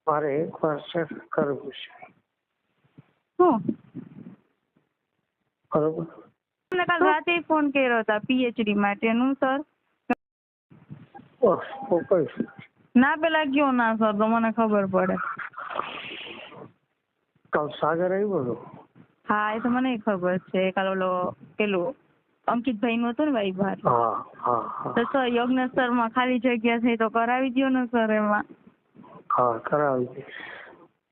મારે એક વર્ષ કરવું છે. શું? બરોબર. તમને કાલ રાતે ફોન કર્યો હતા પીએચડી માટેનું સર. બસ તો કહીશ. ના પેલા કયો ના સર તો મને ખબર પડે. કાલ સાગર આવ્યો હતો. હા એ તો મને ખબર છે. કાલ ઓલો પેલું અંકિતભાઈ નું હતું ને ભાઈ બહાર. હા હા હા તો સર યજ્ઞ સર માં ખાલી જગ્યા છે તો કરાવી દો ને સર એમાં. હા કરાવી દઈશ.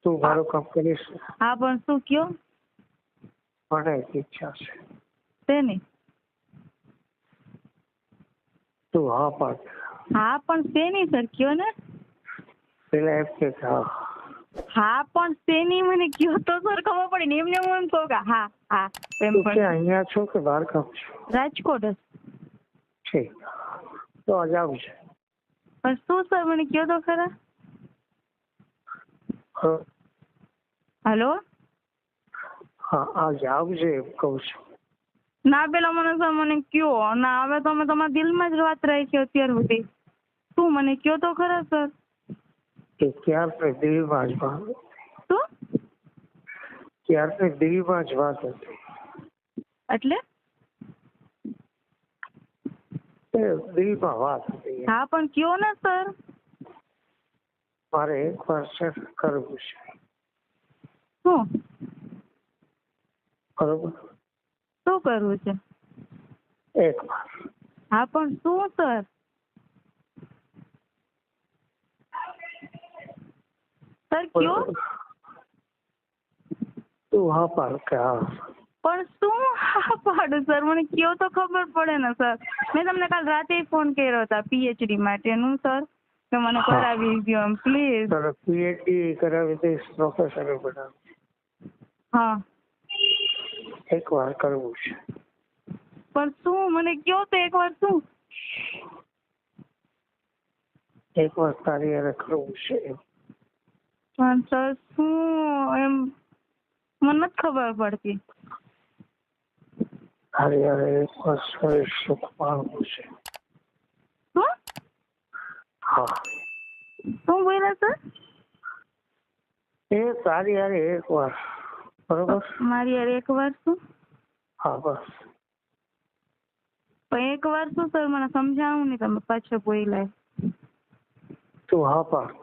તું મારું કામ કરીશ. હા પણ શું કયો? મને એક ઈચ્છા છે. શેની? તું હા પાડ. હા પણ શેની સર કયો ને. પેલા એમ કે હા. હા પણ શેની મને કયો તો સર ખબર પડે ને. એમને હું એમ કહું કે હા હા એમ તું પણ. ક્યાં અહીંયા છો કે બહાર કામ છો? રાજકોટ જ. છે તો આજે આવશે. પણ શું સર મને કયો તો ખરા. હલો. હા આજે આવજે એમ કહું છું. ના પેલા મને સર મને કયો ના હવે તો અમે તમારા દિલમાં જ વાત રાખી અત્યાર સુધી. શું મને કયો તો ખરા સર. કે ક્યારથી દિલમાં જ વાત. શું? ક્યારથી દિલમાં જ વાત હતી. એટલે? દિલમાં વાત હતી. હા પણ કયો ને સર. મારે એક વર્ષ કરવું છે. શું? બરોબર. શું કરવું છે? એક વાર. હા પણ શું સર? સર કયો. તું હા પાડ કે હા. પણ શું હા પાડું સર મને કયો તો ખબર પડે ને સર. મેં તમને કાલ રાતે ફોન કર્યો હતા પીએચડી માટેનું સર કે મને કરાવી દો એમ પ્લીઝ. તારે પીએચડી કરાવી દઈશ. પ્રોફેસર બનાવી. હા. એક વાર કરવું છે. પણ શું મને કયો તો એક વાર શું. એક વાર તારી હારે કરવું છે. પણ સર શું એમ મને નથી ખબર પડતી. તારી હારે એક વર્ષ સુખ માણવું છે. શું? હા. શું બોલ્યા સર? એ તારી હારે એક વાર. બરોબર. મારી યાર એક વાર શું? હા બસ. પણ એક વાર શું સર મને સમજાવું ને તમે પાછો બોલ્યા. તું હા પાડ.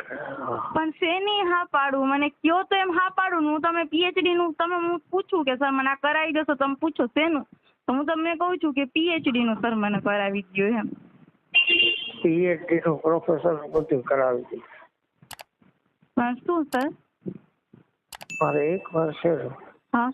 પણ શેની હા પાડું મને કયો તો એમ હા પાડું. હું તમે પીએચડી નું તમે હું પૂછું કે સર મને આ કરાવી દેશો તમે પૂછો શેનું તો હું તમને કહું છું કે પીએચડી નું સર મને કરાવી દો એમ. પીએચડી નું પ્રોફેસર બધું કરાવી દઈશ. પણ શું સર? મારે એક વાર છે. હા.